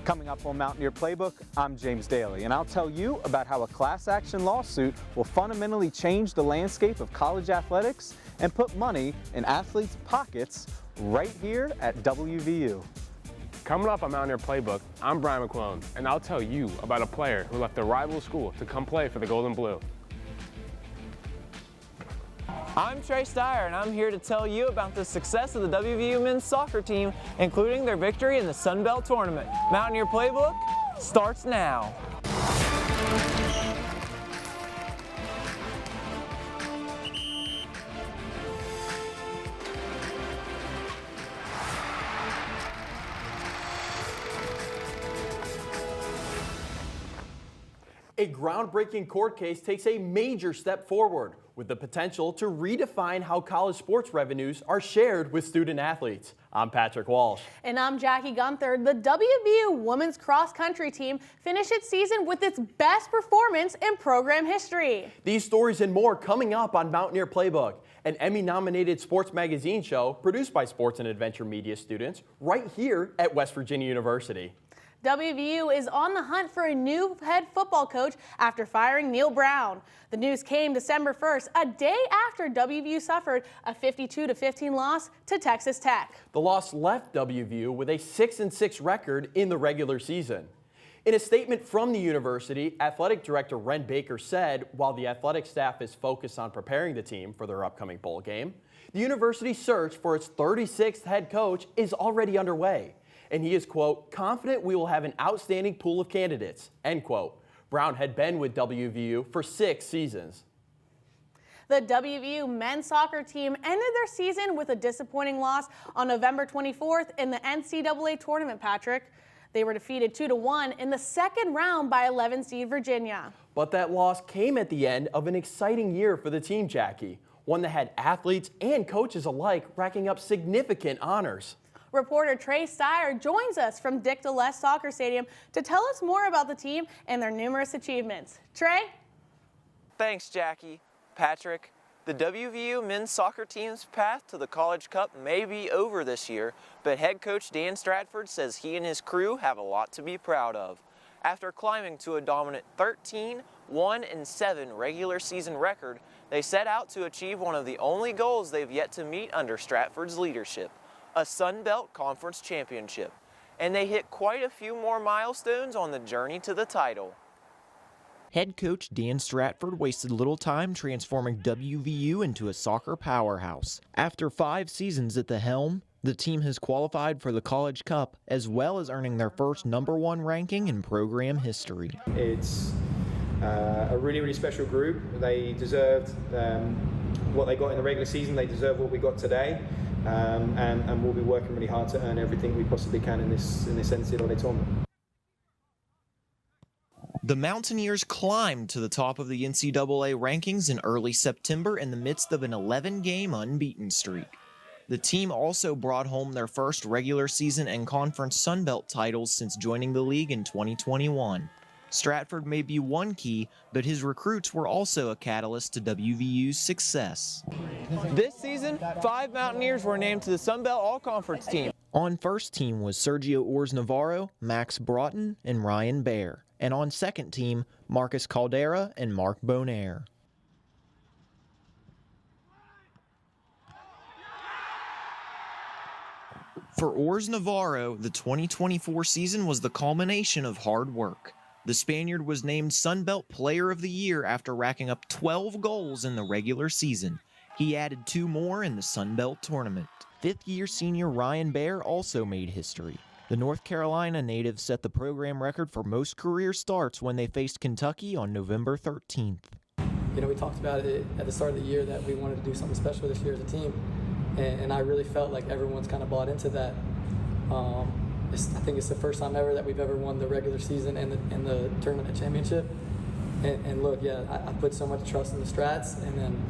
Coming up on Mountaineer Playbook, I'm James Daly, and I'll tell you about how a class action lawsuit will fundamentally change the landscape of college athletics and put money in athletes' pockets right here at WVU. Coming up on Mountaineer Playbook, I'm Brian McClone, and I'll tell you about a player who left a rival school to come play for the Gold and Blue. I'm Trey Steyer, and I'm here to tell you about the success of the WVU men's soccer team, including their victory in the Sun Belt Tournament. Mountaineer Playbook starts now. A groundbreaking court case takes a major step forward with the potential to redefine how college sports revenues are shared with student athletes. I'm Patrick Walsh. And I'm Jackie Gunther. The WVU women's cross-country team finished its season with its best performance in program history. These stories and more coming up on Mountaineer Playbook, an Emmy-nominated sports magazine show produced by sports and adventure media students right here at West Virginia University. WVU is on the hunt for a new head football coach after firing Neil Brown. The news came December 1st, a day after WVU suffered a 52-15 loss to Texas Tech. The loss left WVU with a 6-6 record in the regular season. In a statement from the university, athletic director Ren Baker said while the athletic staff is focused on preparing the team for their upcoming bowl game, the university's search for its 36th head coach is already underway. And he is, quote, confident we will have an outstanding pool of candidates, end quote. Brown had been with WVU for 6 seasons. The WVU men's soccer team ended their season with a disappointing loss on November 24th in the NCAA tournament, Patrick. They were defeated 2-1 in the second round by 11 seed Virginia. But that loss came at the end of an exciting year for the team, Jackie. One that had athletes and coaches alike racking up significant honors. Reporter Trey Steyer joins us from Dick DeLess Soccer Stadium to tell us more about the team and their numerous achievements. Trey? Thanks, Jackie. Patrick, the WVU men's soccer team's path to the College Cup may be over this year, but head coach Dan Stratford says he and his crew have a lot to be proud of. After climbing to a dominant 13-1-7 regular season record, they set out to achieve one of the only goals they've yet to meet under Stratford's leadership, a Sun Belt Conference championship, and they hit quite a few more milestones on the journey to the title. Head coach Dan Stratford wasted little time transforming WVU into a soccer powerhouse. After 5 seasons at the helm, the team has qualified for the College Cup as well as earning their first #1 ranking in program history. It's a really, really special group. They deserved what they got in the regular season. They deserve what we got today. And we'll be working really hard to earn everything we possibly can in this NCAA tournament. The Mountaineers climbed to the top of the NCAA rankings in early September in the midst of an 11-game unbeaten streak. The team also brought home their first regular season and conference Sun Belt titles since joining the league in 2021. Stratford may be one key, but his recruits were also a catalyst to WVU's success. This season, 5 Mountaineers were named to the Sun Belt All-Conference team. On first team was Sergio Ors-Navarro, Max Broughton, and Ryan Baer. And on second team, Marcus Caldera and Mark Bonaire. For Ors-Navarro, the 2024 season was the culmination of hard work. The Spaniard was named Sun Belt Player of the Year after racking up 12 goals in the regular season. He added 2 more in the Sun Belt tournament. Fifth-year senior Ryan Baer also made history. The North Carolina native set the program record for most career starts when they faced Kentucky on November 13th. You know, we talked about it at the start of the year that we wanted to do something special this year as a team, and I really felt like everyone's kind of bought into that. I think it's the first time ever that we've ever won the regular season and the tournament championship. And look, yeah, I put so much trust in the Strats, and then,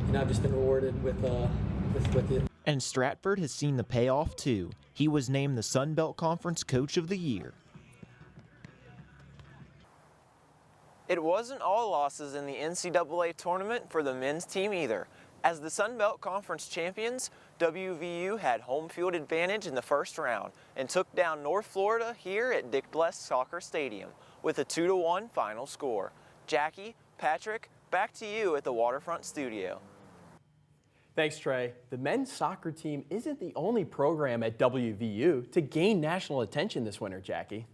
you know, I've just been rewarded with it. And Stratford has seen the payoff too. He was named the Sun Belt Conference Coach of the Year. It wasn't all losses in the NCAA tournament for the men's team either. As the Sun Belt Conference champions, WVU had home field advantage in the first round and took down North Florida here at Dick Bless Soccer Stadium with a 2-1 final score. Jackie, Patrick, back to you at the Waterfront Studio. Thanks, Trey. The men's soccer team isn't the only program at WVU to gain national attention this winter, Jackie.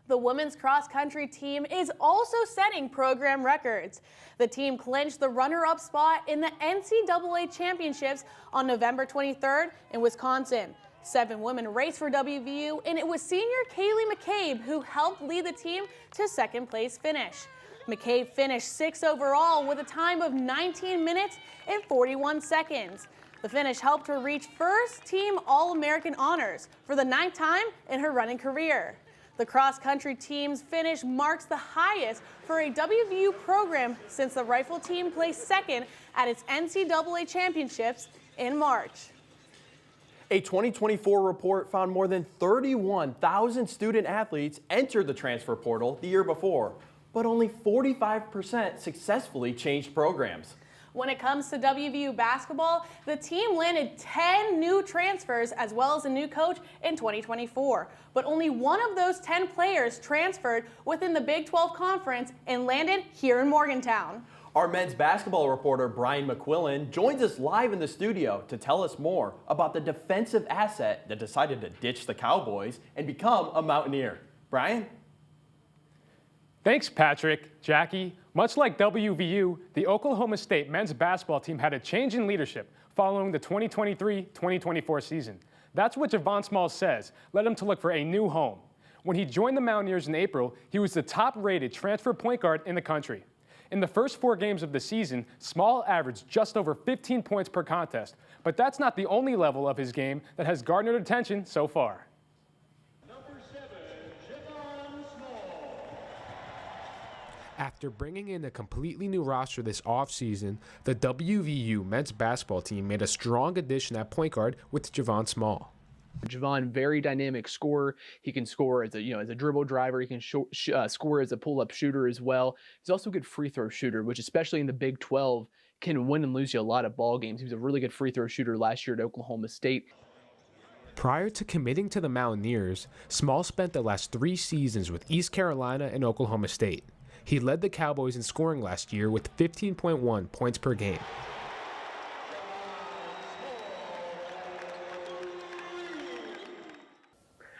The women's cross-country team is also setting program records. The team clinched the runner-up spot in the NCAA Championships on November 23rd in Wisconsin. 7 women raced for WVU, and it was senior Kaylee McCabe who helped lead the team to second-place finish. McCabe finished 6th overall with a time of 19 minutes and 41 seconds. The finish helped her reach first-team All-American honors for the 9th time in her running career. The cross-country team's finish marks the highest for a WVU program since the rifle team placed second at its NCAA championships in March. A 2024 report found more than 31,000 student athletes entered the transfer portal the year before, but only 45% successfully changed programs. When it comes to WVU basketball, the team landed 10 new transfers as well as a new coach in 2024. But only one of those 10 players transferred within the Big 12 Conference and landed here in Morgantown. Our men's basketball reporter, Brian McQuillan, joins us live in the studio to tell us more about the defensive asset that decided to ditch the Cowboys and become a Mountaineer. Brian? Thanks, Patrick. Jackie, much like WVU, the Oklahoma State men's basketball team had a change in leadership following the 2023-2024 season. That's what Javon Smalls says led him to look for a new home. When he joined the Mountaineers in April, he was the top-rated transfer point guard in the country. In the first 4 games of the season, Small averaged just over 15 points per contest, but that's not the only level of his game that has garnered attention so far. After bringing in a completely new roster this offseason, the WVU men's basketball team made a strong addition at point guard with Javon Small. Javon, very dynamic scorer. He can score as a dribble driver. He can score as a pull-up shooter as well. He's also a good free throw shooter, which especially in the Big 12 can win and lose you a lot of ball games. He was a really good free throw shooter last year at Oklahoma State. Prior to committing to the Mountaineers, Small spent the last 3 seasons with East Carolina and Oklahoma State. He led the Cowboys in scoring last year with 15.1 points per game.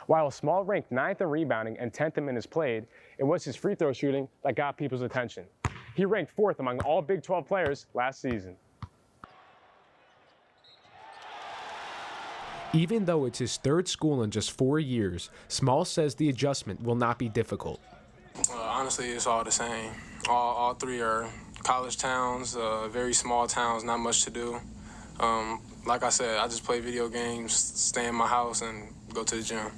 While Small ranked 9th in rebounding and 10th in minutes played, it was his free throw shooting that got people's attention. He ranked 4th among all Big 12 players last season. Even though it's his 3rd school in just 4 years, Small says the adjustment will not be difficult. Honestly, it's all the same. All 3 are college towns, very small towns, not much to do. Like I said, I just play video games, stay in my house, and go to the gym.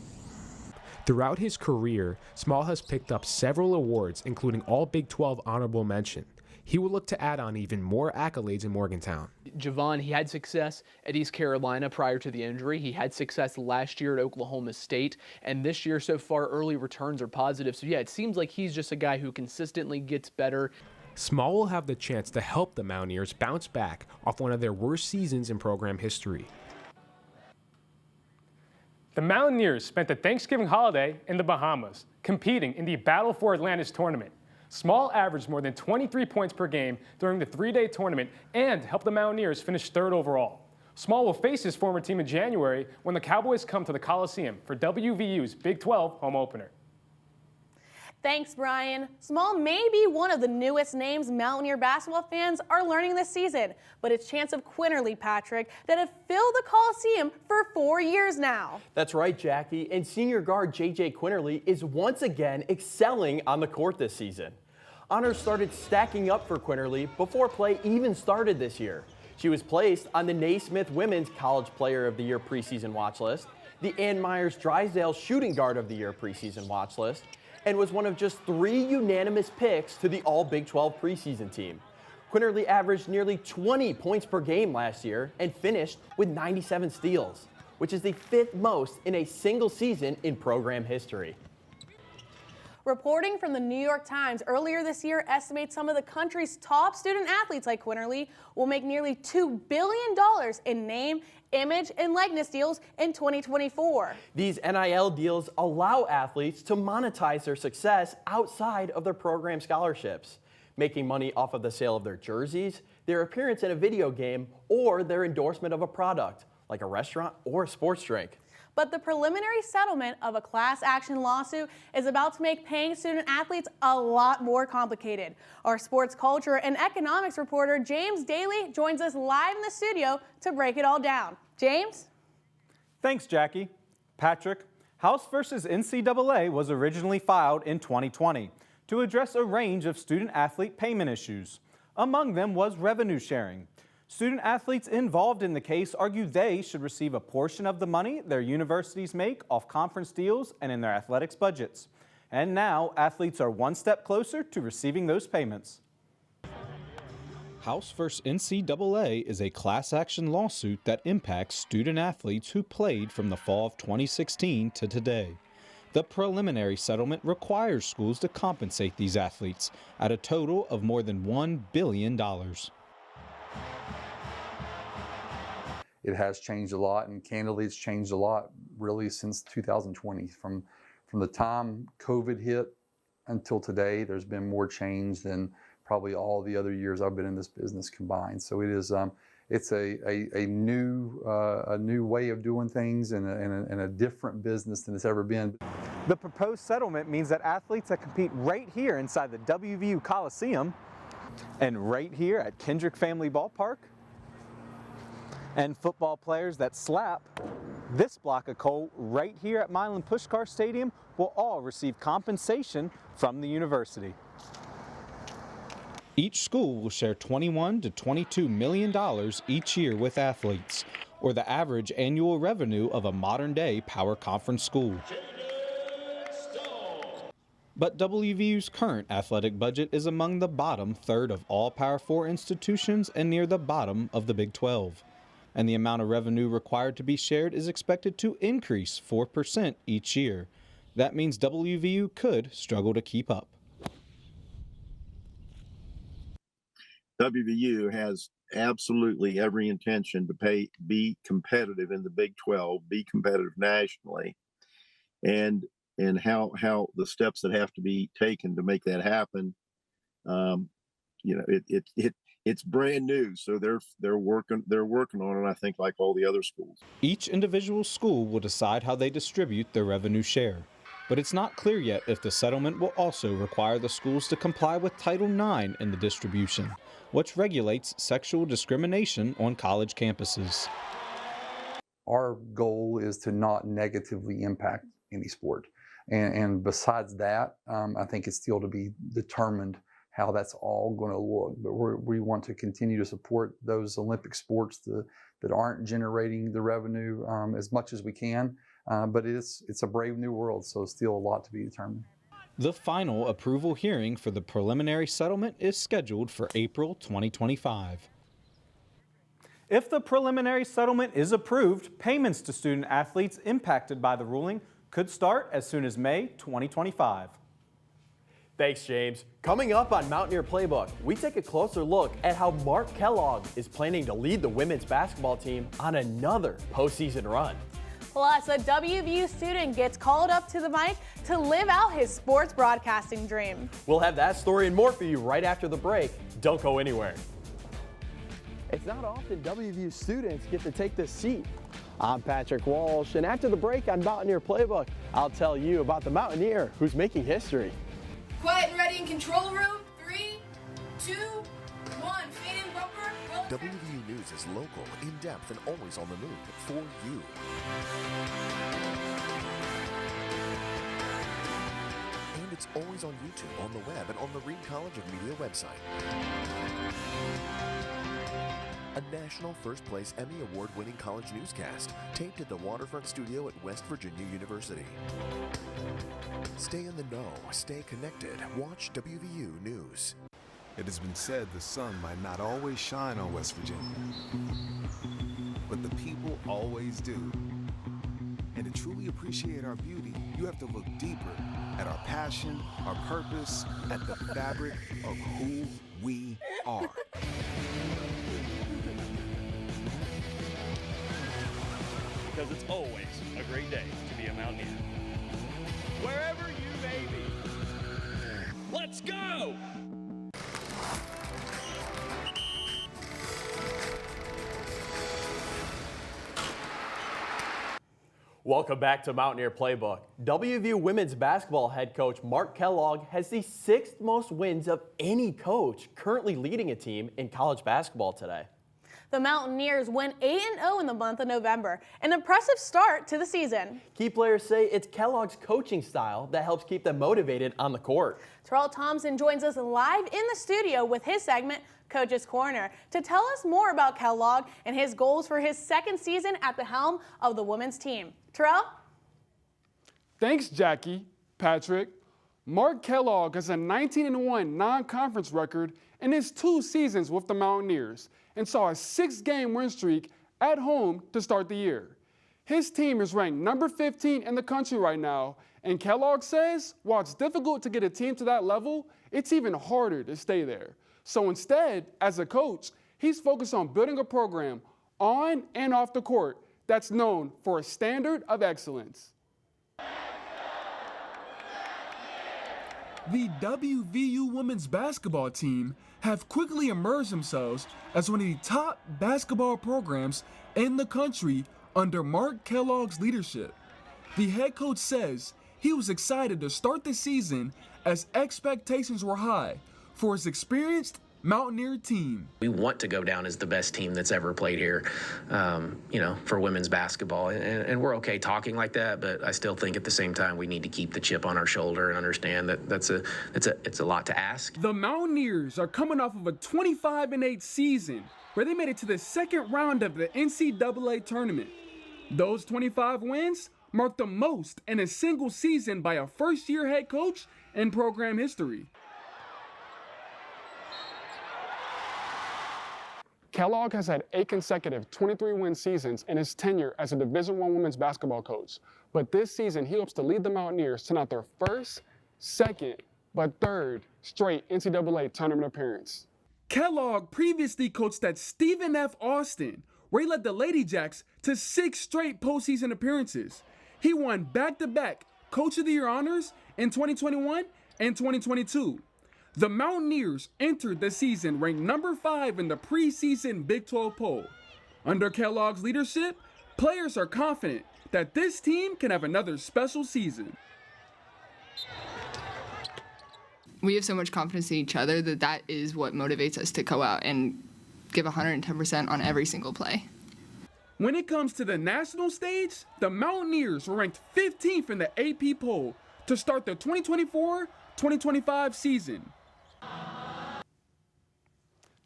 Throughout his career, Small has picked up several awards, including all Big 12 honorable mention. He will look to add on even more accolades in Morgantown. Javon, he had success at East Carolina prior to the injury. He had success last year at Oklahoma State. And this year, so far, early returns are positive. So, yeah, it seems like he's just a guy who consistently gets better. Small will have the chance to help the Mountaineers bounce back off one of their worst seasons in program history. The Mountaineers spent the Thanksgiving holiday in the Bahamas, competing in the Battle for Atlantis tournament. Small averaged more than 23 points per game during the 3-day tournament and helped the Mountaineers finish 3rd overall. Small will face his former team in January when the Cowboys come to the Coliseum for WVU's Big 12 home opener. Thanks, Brian. Small may be one of the newest names Mountaineer basketball fans are learning this season, but it's Chance of Quinterly, Patrick, that have filled the Coliseum for 4 years now. That's right, Jackie. And senior guard J.J. Quinterly is once again excelling on the court this season. Honors started stacking up for Quinterly before play even started this year. She was placed on the Naismith Women's College Player of the Year preseason watch list, the Ann Myers Drysdale Shooting Guard of the Year preseason watch list, and was one of just 3 unanimous picks to the All-Big 12 preseason team. Quinterly averaged nearly 20 points per game last year and finished with 97 steals, which is the 5th most in a single season in program history. Reporting from the New York Times earlier this year estimates some of the country's top student athletes like Quinterly will make nearly $2 billion in name image and likeness deals in 2024. These NIL deals allow athletes to monetize their success outside of their program scholarships, making money off of the sale of their jerseys, their appearance in a video game, or their endorsement of a product, like a restaurant or a sports drink. But the preliminary settlement of a class action lawsuit is about to make paying student athletes a lot more complicated. Our sports culture and economics reporter James Daly joins us live in the studio to break it all down. James? Thanks, Jackie. Patrick, House versus NCAA was originally filed in 2020 to address a range of student-athlete payment issues. Among them was revenue sharing. Student athletes involved in the case argue they should receive a portion of the money their universities make off conference deals and in their athletics budgets. And now athletes are one step closer to receiving those payments. House vs. NCAA is a class action lawsuit that impacts student athletes who played from the fall of 2016 to today. The preliminary settlement requires schools to compensate these athletes at a total of more than $1 billion. It has changed a lot, and candidly, it's changed a lot really since 2020. From the time COVID hit until today, there's been more change than probably all the other years I've been in this business combined. So it is, it's a new way of doing things and a different business than it's ever been. The proposed settlement means that athletes that compete right here inside the WVU Coliseum and right here at Kendrick Family Ballpark, and football players that slap this block of coal right here at Milan Puskar Stadium will all receive compensation from the university. Each school will share $21 to $22 million each year with athletes, or the average annual revenue of a modern-day power conference school. But WVU's current athletic budget is among the bottom third of all Power 4 institutions and near the bottom of the Big 12. And the amount of revenue required to be shared is expected to increase 4% each year. That means WVU could struggle to keep up. WVU has absolutely every intention to be competitive in the Big 12, be competitive nationally, and how the steps that have to be taken to make that happen. It's brand new, so they're working on it, I think, like all the other schools. Each individual school will decide how they distribute their revenue share. But it's not clear yet if the settlement will also require the schools to comply with Title IX in the distribution, which regulates sexual discrimination on college campuses. Our goal is to not negatively impact any sport. And besides that, I think it's still to be determined how that's all going to look. But we want to continue to support those Olympic sports that aren't generating the revenue as much as we can. But it's a brave new world, so still a lot to be determined. The final approval hearing for the preliminary settlement is scheduled for April 2025. If the preliminary settlement is approved, payments to student athletes impacted by the ruling could start as soon as May 2025. Thanks, James. Coming up on Mountaineer Playbook, we take a closer look at how Mark Kellogg is planning to lead the women's basketball team on another postseason run. Plus, a WVU student gets called up to the mic to live out his sports broadcasting dream. We'll have that story and more for you right after the break. Don't go anywhere. It's not often WVU students get to take this seat. I'm Patrick Walsh, and after the break on Mountaineer Playbook, I'll tell you about the Mountaineer who's making history. Quiet and ready in control room. 3, 2, 1. Fade in bumper. WVU News is local, in-depth, and always on the move for you. And it's always on YouTube, on the web, and on the Reed College of Media website. A national first place Emmy Award-winning college newscast, taped at the Waterfront Studio at West Virginia University. Stay in the know, stay connected, watch WVU News. It has been said the sun might not always shine on West Virginia, but the people always do. And to truly appreciate our beauty, you have to look deeper at our passion, our purpose, at the fabric of who we are. because it's always a great day to be a Mountaineer. Wherever you may be, let's go! Welcome back to Mountaineer Playbook. WVU women's basketball head coach Mark Kellogg has the 6th most wins of any coach currently leading a team in college basketball today. The Mountaineers went 8-0 in the month of November, an impressive start to the season. Key players say it's Kellogg's coaching style that helps keep them motivated on the court. Terrell Thompson joins us live in the studio with his segment, Coach's Corner, to tell us more about Kellogg and his goals for his 2nd season at the helm of the women's team. Terrell? Thanks, Jackie. Patrick. Mark Kellogg has a 19-1 non-conference record in his 2 seasons with the Mountaineers and saw a 6-game win streak at home to start the year. His team is ranked number 15 in the country right now, and Kellogg says while it's difficult to get a team to that level, it's even harder to stay there. So instead, as a coach, he's focused on building a program on and off the court that's known for a standard of excellence. The WVU women's basketball team have quickly emerged themselves as one of the top basketball programs in the country under Mark Kellogg's leadership. The head coach says he was excited to start the season as expectations were high for his experienced Mountaineer team. We want to go down as the best team that's ever played here, for women's basketball. And we're okay talking like that, but I still think at the same time we need to keep the chip on our shoulder and understand that it's a lot to ask. The Mountaineers are coming off of a 25-8 season where they made it to the 2nd round of the NCAA tournament. Those 25 wins mark the most in a single season by a first-year head coach in program history. Kellogg has had 8 consecutive 23-win seasons in his tenure as a Division I women's basketball coach. But this season, he hopes to lead the Mountaineers to not their 1st, 2nd, but 3rd straight NCAA tournament appearance. Kellogg previously coached at Stephen F. Austin, where he led the Lady Jacks to 6 straight postseason appearances. He won back-to-back Coach of the Year honors in 2021 and 2022. The Mountaineers entered the season ranked number 5 in the preseason Big 12 poll. Under Kellogg's leadership, players are confident that this team can have another special season. We have so much confidence in each other that is what motivates us to go out and give 110% on every single play. When it comes to the national stage, the Mountaineers were ranked 15th in the AP poll to start the 2024-2025 season.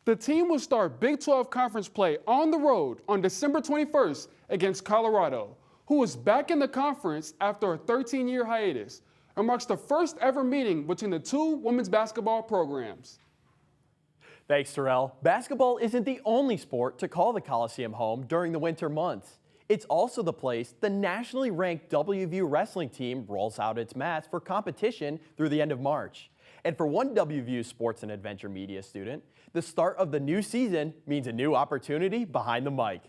The team will start Big 12 conference play on the road on December 21st against Colorado, who is back in the conference after a 13-year hiatus, and marks the first ever meeting between the 2 women's basketball programs. Thanks, Terrell. Basketball isn't the only sport to call the Coliseum home during the winter months. It's also the place the nationally ranked WVU wrestling team rolls out its mats for competition through the end of March. And for one WVU Sports and Adventure Media student, the start of the new season means a new opportunity behind the mic.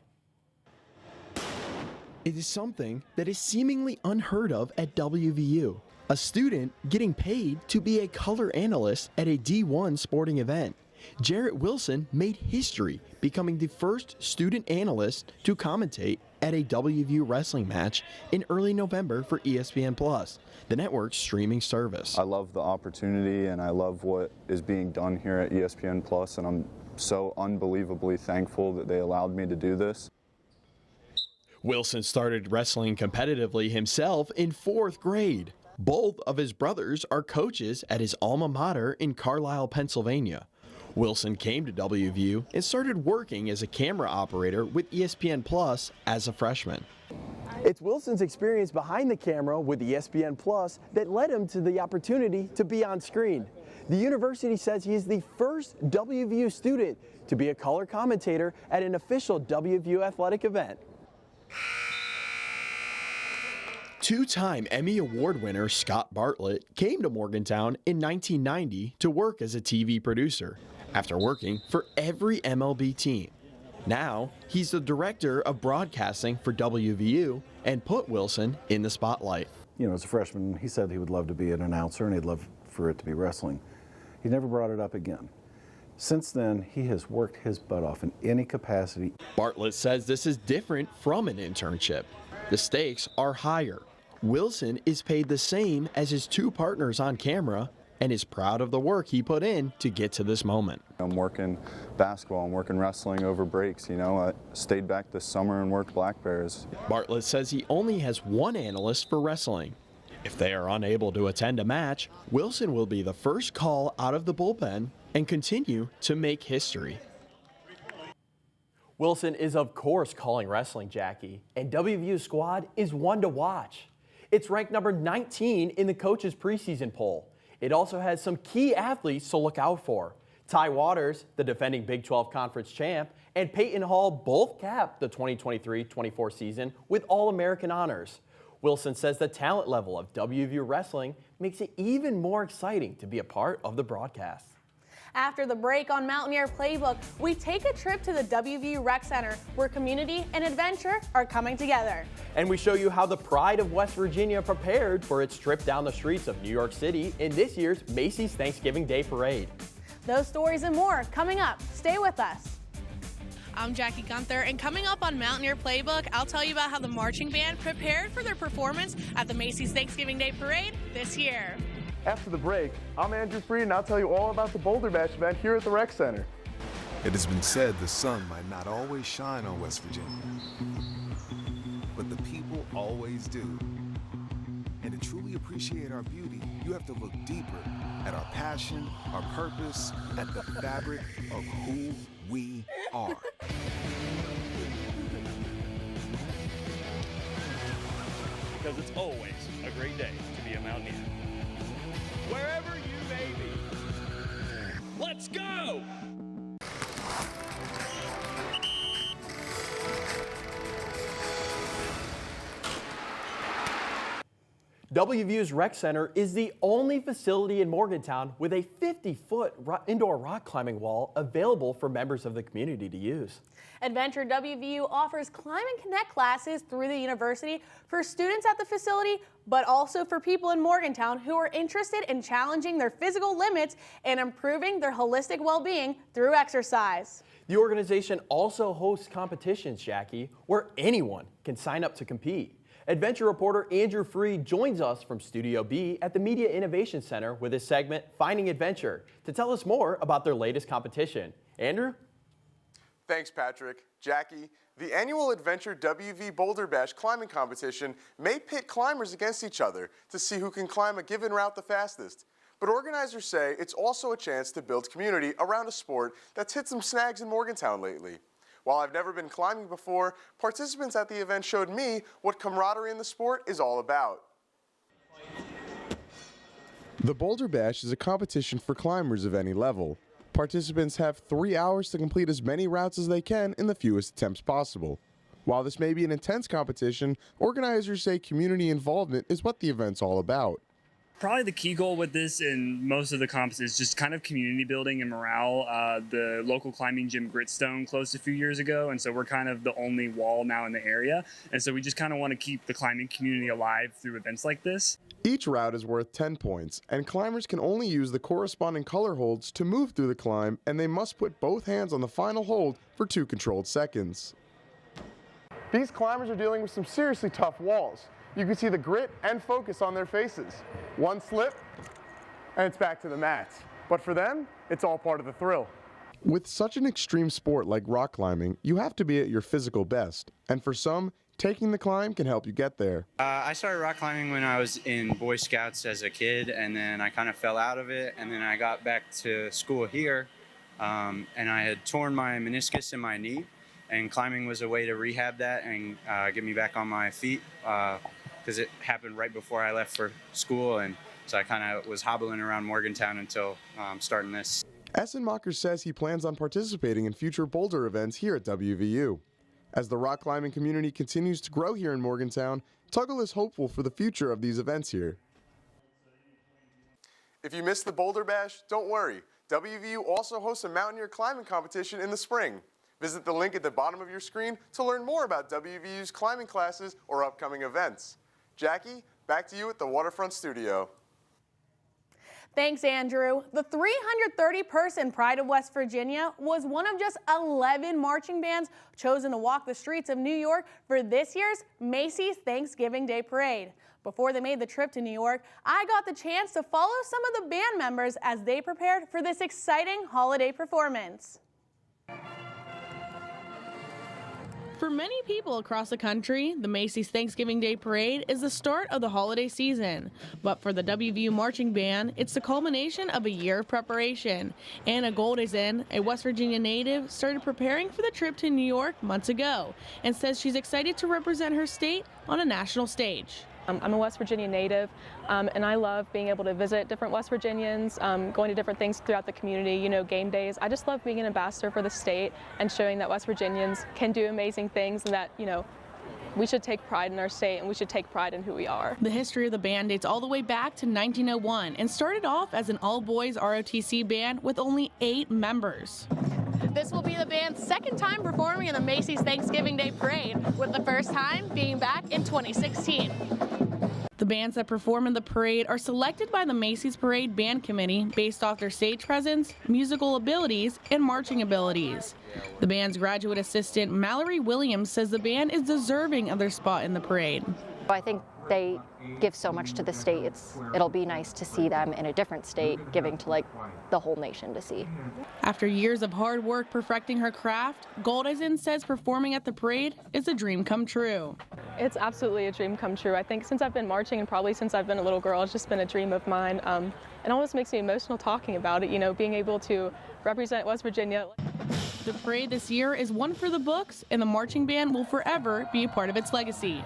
It is something that is seemingly unheard of at WVU. A student getting paid to be a color analyst at a D1 sporting event. Jarrett Wilson made history, becoming the first student analyst to commentate at a WVU wrestling match in early November for ESPN+, the network's streaming service. I love the opportunity and I love what is being done here at ESPN+, and I'm so unbelievably thankful that they allowed me to do this. Wilson started wrestling competitively himself in 4th grade. Both of his brothers are coaches at his alma mater in Carlisle, Pennsylvania. Wilson came to WVU and started working as a camera operator with ESPN+ as a freshman. It's Wilson's experience behind the camera with ESPN+ that led him to the opportunity to be on screen. The university says he is the first WVU student to be a color commentator at an official WVU athletic event. Two-time Emmy Award winner Scott Bartlett came to Morgantown in 1990 to work as a TV producer, after working for every MLB team. Now, he's the director of broadcasting for WVU and put Wilson in the spotlight. You know, as a freshman, he said he would love to be an announcer and he'd love for it to be wrestling. He never brought it up again. Since then, he has worked his butt off in any capacity. Bartlett says this is different from an internship. The stakes are higher. Wilson is paid the same as his two partners on camera and is proud of the work he put in to get to this moment. I'm working basketball, I'm working wrestling over breaks, you know. I stayed back this summer and worked black bears. Bartlett says he only has one analyst for wrestling. If they are unable to attend a match, Wilson will be the first call out of the bullpen and continue to make history. Wilson is, of course, calling wrestling, Jackie, and WVU's squad is one to watch. It's ranked number 19 in the coaches' preseason poll. It also has some key athletes to look out for. Ty Waters, the defending Big 12 Conference champ, and Peyton Hall both capped the 2023-24 season with All-American honors. Wilson says the talent level of WVU wrestling makes it even more exciting to be a part of the broadcast. After the break on Mountaineer Playbook, we take a trip to the WVU Rec Center, where community and adventure are coming together. And we show you how the pride of West Virginia prepared for its trip down the streets of New York City in this year's Macy's Thanksgiving Day Parade. Those stories and more coming up. Stay with us. I'm Jackie Gunther, and coming up on Mountaineer Playbook, I'll tell you about how the marching band prepared for their performance at the Macy's Thanksgiving Day Parade this year. After the break, I'm Andrew Freed, and I'll tell you all about the Boulder Bash event here at the Rec Center. It has been said the sun might not always shine on West Virginia, but the people always do. And to truly appreciate our beauty, you have to look deeper at our passion, our purpose, at the fabric of who we are. Because it's always a great day to be a Mountaineer. Wherever you may be. Let's go! WVU's Rec Center is the only facility in Morgantown with a 50-foot indoor rock climbing wall available for members of the community to use. Adventure WVU offers Climb and Connect classes through the university for students at the facility, but also for people in Morgantown who are interested in challenging their physical limits and improving their holistic well-being through exercise. The organization also hosts competitions, Jackie, where anyone can sign up to compete. Adventure reporter Andrew Freed joins us from Studio B at the Media Innovation Center with his segment, Finding Adventure, to tell us more about their latest competition. Andrew? Thanks, Patrick. Jackie, the annual Adventure WV Boulder Bash climbing competition may pit climbers against each other to see who can climb a given route the fastest. But organizers say it's also a chance to build community around a sport that's hit some snags in Morgantown lately. While I've never been climbing before, participants at the event showed me what camaraderie in the sport is all about. The Boulder Bash is a competition for climbers of any level. Participants have 3 hours to complete as many routes as they can in the fewest attempts possible. While this may be an intense competition, organizers say community involvement is what the event's all about. Probably the key goal with this and most of the comps is just kind of community building and morale. The local climbing gym Gritstone closed a few years ago, and so we're kind of the only wall now in the area. And so we just kind of want to keep the climbing community alive through events like this. Each route is worth 10 points, and climbers can only use the corresponding color holds to move through the climb, and they must put both hands on the final hold for 2 controlled seconds. These climbers are dealing with some seriously tough walls. You can see the grit and focus on their faces. One slip, and it's back to the mats. But for them, it's all part of the thrill. With such an extreme sport like rock climbing, you have to be at your physical best. And for some, taking the climb can help you get there. I started rock climbing when I was in Boy Scouts as a kid, and then I kind of fell out of it, and then I got back to school here, and I had torn my meniscus in my knee, and climbing was a way to rehab that and get me back on my feet, because it happened right before I left for school, and so I kind of was hobbling around Morgantown until starting this. Essenmacher says he plans on participating in future Boulder events here at WVU. As the rock climbing community continues to grow here in Morgantown, Tuggle is hopeful for the future of these events here. If you missed the Boulder Bash, don't worry. WVU also hosts a Mountaineer climbing competition in the spring. Visit the link at the bottom of your screen to learn more about WVU's climbing classes or upcoming events. Jackie, back to you at the Waterfront Studio. Thanks, Andrew. The 330-person Pride of West Virginia was one of just 11 marching bands chosen to walk the streets of New York for this year's Macy's Thanksgiving Day Parade. Before they made the trip to New York, I got the chance to follow some of the band members as they prepared for this exciting holiday performance. For many people across the country, the Macy's Thanksgiving Day Parade is the start of the holiday season. But for the WVU Marching Band, it's the culmination of a year of preparation. Anna Goldisen, a West Virginia native, started preparing for the trip to New York months ago and says she's excited to represent her state on a national stage. I'm a West Virginia native, and I love being able to visit different West Virginians, going to different things throughout the community, you know, game days. I just love being an ambassador for the state and showing that West Virginians can do amazing things and that, you know, we should take pride in our state and we should take pride in who we are. The history of the band dates all the way back to 1901 and started off as an all-boys ROTC band with only 8 members. This will be the band's second time performing in the Macy's Thanksgiving Day Parade, with the first time being back in 2016. The bands that perform in the parade are selected by the Macy's Parade Band Committee based off their stage presence, musical abilities, and marching abilities. The band's graduate assistant, Mallory Williams, says the band is deserving of their spot in the parade. I think they give so much to the state. It'll be nice to see them in a different state, giving to like the whole nation to see. After years of hard work perfecting her craft, Goldisen says performing at the parade is a dream come true. It's absolutely a dream come true. I think since I've been marching and probably since I've been a little girl, it's just been a dream of mine. It almost makes me emotional talking about it, you know, being able to represent West Virginia. The parade this year is one for the books, and the marching band will forever be a part of its legacy.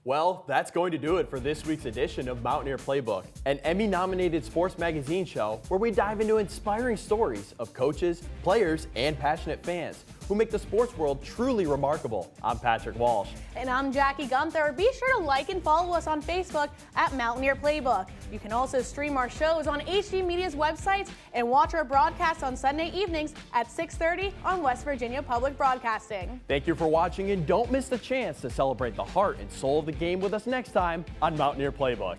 Well, that's going to do it for this week's edition of Mountaineer Playbook, an Emmy-nominated sports magazine show where we dive into inspiring stories of coaches, players, and passionate fans who make the sports world truly remarkable. I'm Patrick Walsh. And I'm Jackie Gunther. Be sure to like and follow us on Facebook at Mountaineer Playbook. You can also stream our shows on HD Media's websites and watch our broadcasts on Sunday evenings at 6:30 on West Virginia Public Broadcasting. Thank you for watching, and don't miss the chance to celebrate the heart and soul of the game with us next time on Mountaineer Playbook.